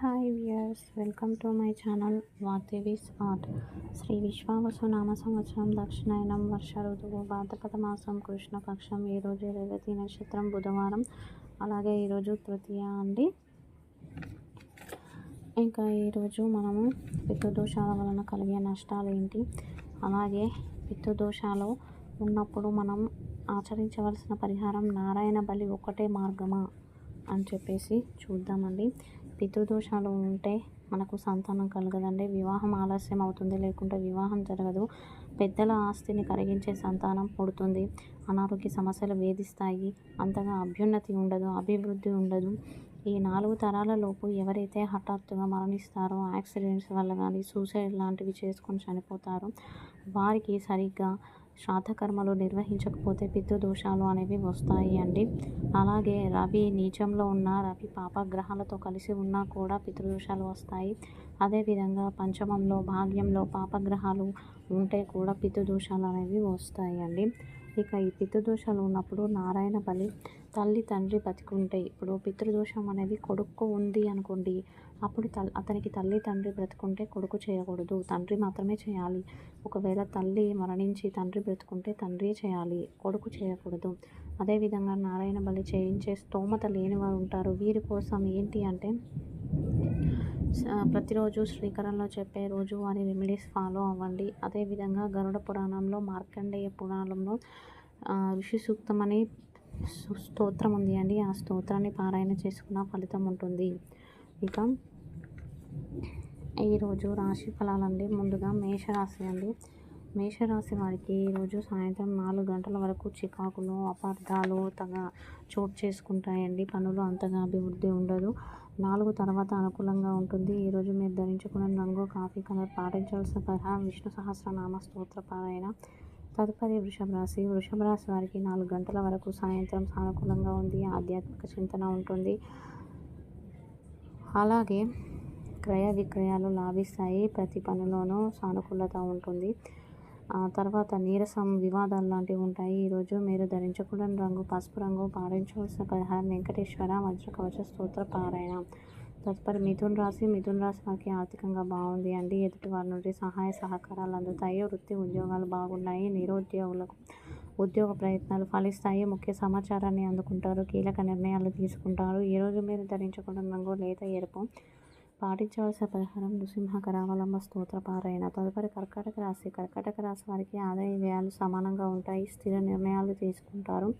Hi viewers, welcome to my channel Vadevi's art. Shri Vishvavasu నామ సంవత్సరం దక్షిణాయనం వర్ష ఋతువు భాద్రపద మాసం కృష్ణపక్షం. ఈరోజు రేవతి నక్షత్రం బుధవారం, అలాగే ఈరోజు తృతీయ అండి. ఇంకా ఈరోజు మనము పితృదోషాల వలన కలిగే నష్టాలు ఏంటి, అలాగే పితృదోషాలు ఉన్నప్పుడు మనం ఆచరించవలసిన పరిహారం నారాయణ బలి ఒక్కటే మార్గమా అని చెప్పేసి చూద్దామండి. పితృదోషాలు ఉంటే మనకు సంతానం కలగదండి, వివాహం ఆలస్యం అవుతుంది, లేకుంటే వివాహం జరగదు, పెద్దల ఆస్తిని కరిగించే సంతానం పుడుతుంది, అనారోగ్య సమస్యలు వేధిస్తాయి, అంతగా అభ్యున్నతి ఉండదు, అభివృద్ధి ఉండదు. ఈ 4 తరాల లోపు ఎవరైతే హఠాత్తుగా మరణిస్తారో, యాక్సిడెంట్స్ వల్ల కానీ, సూసైడ్ లాంటివి చేసుకొని చనిపోతారో వారికి సరిగ్గా శ్రాద్ధకర్మలు నిర్వహించకపోతే పితృదోషాలు అనేవి వస్తాయి అండి. అలాగే రవి నీచంలో ఉన్న, రవి పాపగ్రహాలతో కలిసి ఉన్నా కూడా పితృదోషాలు వస్తాయి. అదేవిధంగా పంచమంలో, భాగ్యంలో పాపగ్రహాలు ఉంటే కూడా పితృదోషాలు అనేవి వస్తాయి అండి. ఇక ఈ పితృదోషాలు ఉన్నప్పుడు నారాయణ బలి, తల్లి తండ్రి బతికుంటే, ఇప్పుడు పితృదోషం అనేది కొడుకు ఉంది అనుకోండి, అప్పుడు అతనికి తల్లి తండ్రి బ్రతుకుంటే కొడుకు చేయకూడదు, తండ్రి మాత్రమే చేయాలి. ఒకవేళ తల్లి మరణించి తండ్రి బ్రతుకుంటే తండ్రి చేయాలి, కొడుకు చేయకూడదు. అదేవిధంగా నారాయణ బలి చేయించే స్తోమత లేని వారు ఉంటారు. వీరి కోసం ఏంటి అంటే, ప్రతిరోజు శ్రీకరంలో చెప్పే రోజువారీ రెమెడీస్ ఫాలో అవ్వండి. అదేవిధంగా గరుడ పురాణంలో, మార్కండేయ పురాణంలో ఋషి సూక్తం అని స్తోత్రం ఉంది అండి. ఆ స్తోత్రాన్ని పారాయణ చేసుకున్న ఫలితం ఉంటుంది. ఇక ఈరోజు రాశి ఫలాలండి. ముందుగా మేషరాశి అండి. మేషరాశి వారికి ఈరోజు సాయంత్రం 4 గంటల వరకు చికాకులు, అపార్థాలు చోటు చేసుకుంటాయండి. పనులు అంతగా అభివృద్ధి ఉండదు. 4 తర్వాత అనుకూలంగా ఉంటుంది. ఈరోజు మీరు ధరించుకున్న రంగు కాఫీ కలర్. పాటించాల్సిన పరిహారం విష్ణు సహస్రనామ స్తోత్ర పారాయణ. తదుపరి వృషభ రాశి. వృషభ రాశి వారికి 4 గంటల వరకు సాయంత్రం సానుకూలంగా ఉంది. ఆధ్యాత్మిక చింతన ఉంటుంది. అలాగే క్రయ విక్రయాలు లాభిస్తాయి. ప్రతి పనిలోనూ సానుకూలత ఉంటుంది. తర్వాత నీరసం, వివాదాలు లాంటివి ఉంటాయి. ఈరోజు మీరు ధరించకూడని రంగు పసుపు రంగు. పాటించవలసిన పరిహారం వెంకటేశ్వర వజ్ర కవచ స్తోత్ర పారాయణ. తదుపరి మిథున్ రాశి. మిథున్ రాశి వారికి ఆర్థికంగా బాగుంది అండి. ఎదుటి వారి నుండి సహాయ సహకారాలు అందుతాయి. వృత్తి ఉద్యోగాలు బాగున్నాయి. నిరుద్యోగులకు ఉద్యోగ ప్రయత్నాలు ఫలిస్తాయి. ముఖ్య సమాచారాన్ని అందుకుంటారు. కీలక నిర్ణయాలు తీసుకుంటారు. ఈరోజు మీరు ధరించకూడని రంగు లేత ఎరుపు. పాటించవలసిన పరిహారం నృసింహ కరావలంబ స్తోత్ర పారాయణ. తదుపరి కర్కాటక రాశి. కర్కాటక రాశి వారికి ఆదాయ వ్యయాలు సమానంగా ఉంటాయి. స్థిర నిర్ణయాలు తీసుకుంటారు.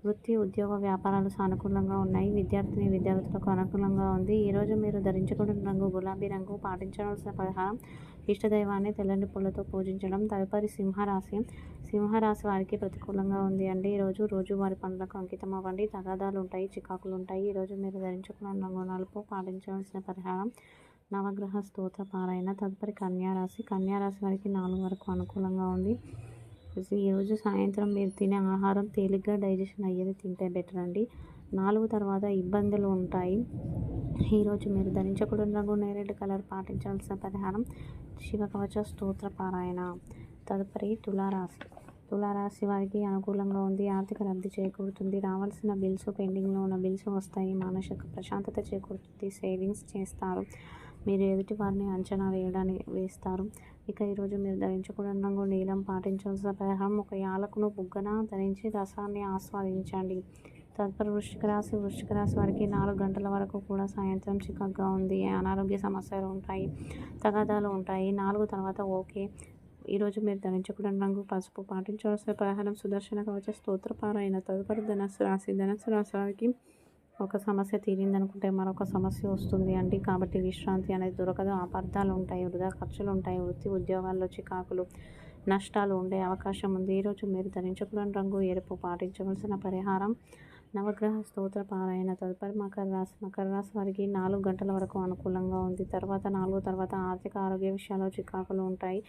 వృత్తి ఉద్యోగ వ్యాపారాలు సానుకూలంగా ఉన్నాయి. విద్యార్థులకు అనుకూలంగా ఉంది. ఈరోజు మీరు ధరించకూడని రంగు గులాబీ రంగు. పాటించవలసిన పరిహారం ఇష్టదైవాన్ని తెల్లని పూలతో పూజించడం. తదుపరి సింహరాశి. సింహరాశి వారికి ప్రతికూలంగా ఉంది అండి. రోజువారి పనులకు అంకితం అవ్వండి. తగాదాలు ఉంటాయి, చికాకులు ఉంటాయి. ఈరోజు మీరు ధరించుకున్న రంగు నలుపు. పాటించవలసిన పరిహారం నవగ్రహ స్తోత్ర పారాయణ. తదుపరి కన్యారాశి. కన్యారాశి వారికి 4 వరకు అనుకూలంగా ఉంది. ఈరోజు సాయంత్రం మీరు తినే ఆహారం తేలిగ్గా డైజెషన్ అయ్యేది తింటే బెటర్ అండి. 4 తర్వాత ఇబ్బందులు ఉంటాయి. ఈరోజు మీరు ధరించకూడని రంగు నేరేడు కలర్. పాటించాల్సిన పరిహారం శివ కవచ స్తోత్ర పారాయణ. తదుపరి తులారాశి. తులారాశి వారికి అనుకూలంగా ఉంది. ఆర్థిక లబ్ధి చేకూరుతుంది. రావాల్సిన బిల్స్, పెండింగ్లో ఉన్న బిల్స్ వస్తాయి. మానసిక ప్రశాంతత చేకూరుతుంది. సేవింగ్స్ చేస్తారు. మీరు ఎదుటి వారిని అంచనా వేస్తారు. ఇక ఈరోజు మీరు ధరించకూడని రంగు నీలం. పాటించాల్సిన పరిహారం ఒక యాలకును బుగ్గన ధరించి రసాన్ని ఆస్వాదించండి. తదుపరి వృశ్చిక రాశి. వృశ్చిక రాశి వారికి 4 గంటల వరకు కూడా సాయంత్రం చికాకుగా ఉంది. అనారోగ్య సమస్యలు ఉంటాయి, తగాదాలు ఉంటాయి. 4 తర్వాత ఓకే. ఈరోజు మీరు ధరించకూడని రంగు పసుపు. పాటించవలసిన పరిహారం సుదర్శన కవచ స్తోత్ర పారాయణ. తదుపరి ధనస్సు రాశి. ధనస్సు రాశి వారికి ఒక సమస్య తీరిందనుకుంటే మరొక సమస్య వస్తుంది అండి. కాబట్టి విశ్రాంతి అనేది దొరకదు. అపార్థాలు ఉంటాయి, వృధా ఖర్చులు ఉంటాయి. వృత్తి ఉద్యోగాల్లో చికాకులు, నష్టాలు ఉండే అవకాశం ఉంది. ఈరోజు మీరు ధరించకూడని రంగు ఎరుపు. పాటించవలసిన పరిహారం నవగ్రహ స్తోత్ర పారాయణ. తదుపరి మకర రాశి. మకర రాశి వారికి 4 గంటల వరకు అనుకూలంగా ఉంది. తర్వాత 4 తర్వాత ఆర్థిక ఆరోగ్య విషయాల్లో చికాకులు ఉంటాయి.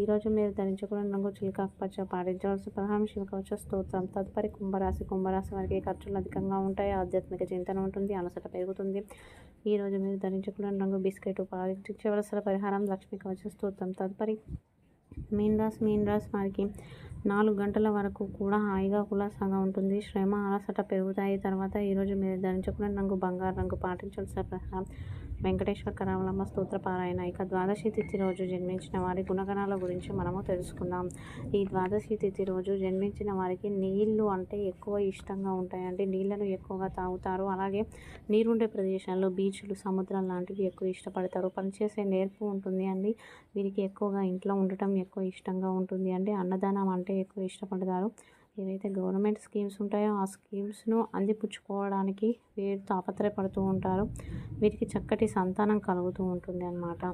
ఈరోజు మీరు ధరించకూడని రంగు చిలకాకు పచ్చ. పాటించవలసిన పరిహారం శివకవచ స్తోత్రం. తదుపరి కుంభరాశి. కుంభరాశి వారికి ఖర్చులు అధికంగా ఉంటాయి. ఆధ్యాత్మిక చింతన ఉంటుంది. అలసట పెరుగుతుంది. ఈరోజు మీరు ధరించకూడని రంగు బిస్కెట్. పాటించవలసిన పరిహారం లక్ష్మీ కవచ స్తోత్రం. తదుపరి మీన రాశి వారికి 4 గంటల వరకు కూడా హాయిగా కులాసాగా ఉంటుంది. శ్రమ, అలసట పెరుగుతాయి. తర్వాత ఈరోజు మీరు ధరించుకున్న రంగు బంగారు రంగు. పాటించాల్సిన పరిహారం వెంకటేశ్వర కరావలంబ స్తోత్ర పారాయణ. ఇక ద్వాదశి తిథి రోజు జన్మించిన వారి గుణగణాల గురించి మనము తెలుసుకుందాం. ఈ ద్వాదశి తిథి రోజు జన్మించిన వారికి నీళ్ళు అంటే ఎక్కువ ఇష్టంగా ఉంటాయండి. నీళ్ళను ఎక్కువగా తాగుతారు. అలాగే నీరుండే ప్రదేశాల్లో బీచ్లు, సముద్రాలు లాంటివి ఎక్కువ ఇష్టపడతారు. పనిచేసే నేర్పు ఉంటుంది అండి. వీరికి ఎక్కువగా ఇంట్లో ఉండటం ఎక్కువ ఇష్టంగా ఉంటుంది అండి. అన్నదానం అంటే ఎక్కువ ఇష్టపడతారు. ఏవైతే గవర్నమెంట్ స్కీమ్స్ ఉంటాయో ఆ స్కీమ్స్ను అందిపుచ్చుకోవడానికి వీరు తాపత్రయపడుతూ ఉంటారు. వీరికి చక్కటి సంతానం కలుగుతూ ఉంటుంది అన్నమాట.